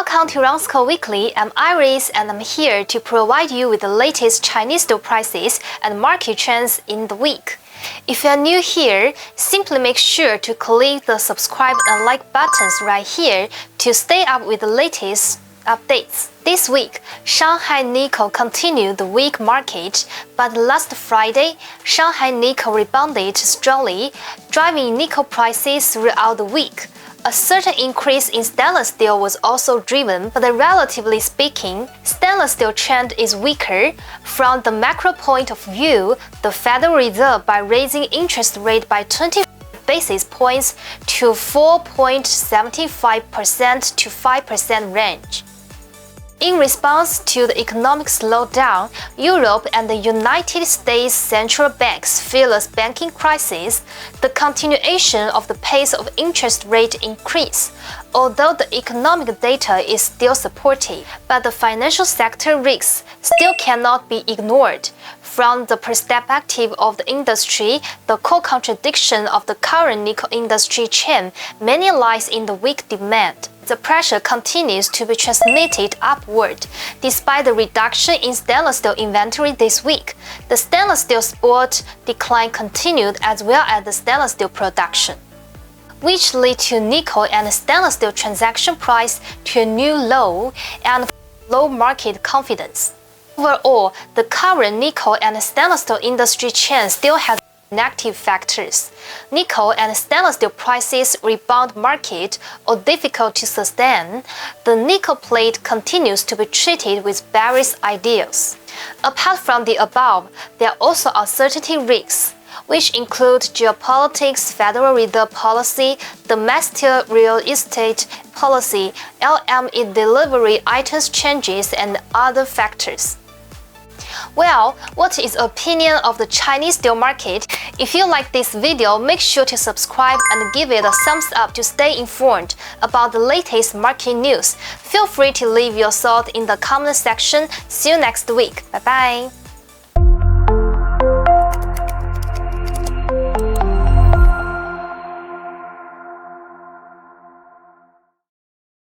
Welcome to RONSCO Weekly. I'm Iris and I'm here to provide you with the latest Chinese steel prices and market trends in the week. If you're new here, simply make sure to click the subscribe and like buttons right here to stay up with the latest updates. This week, Shanghai Nickel continued the weak market, but last Friday, Shanghai Nickel rebounded strongly, driving nickel prices throughout the week. A certain increase in stainless steel was also driven, but relatively speaking, stainless steel trend is weaker. From the macro point of view, the Federal Reserve by raising interest rate by 20 basis points to 4.75% to 5% range. In response to the economic slowdown, Europe and the United States central banks feel a banking crisis, the continuation of the pace of interest rate increase. Although the economic data is still supportive, but the financial sector risks still cannot be ignored. From the perspective of the industry, the core contradiction of the current nickel industry chain mainly lies in the weak demand. The pressure continues to be transmitted upward. Despite the reduction in stainless steel inventory this week, the stainless steel spot decline continued as well as the stainless steel production, which led to nickel and stainless steel transaction price to a new low and low market confidence. Overall, the current nickel and stainless steel industry chain still has negative factors. Nickel and stainless steel prices rebound market or difficult to sustain. The nickel plate continues to be treated with various ideas. Apart from the above, there are also uncertainty risks, which include geopolitics, Federal Reserve policy, domestic real estate policy, LME delivery items changes, and other factors. Well, what is the opinion of the Chinese steel market? If you like this video, make sure to subscribe and give it a thumbs up to stay informed about the latest market news. Feel free to leave your thoughts in the comment section. See you next week. Bye bye.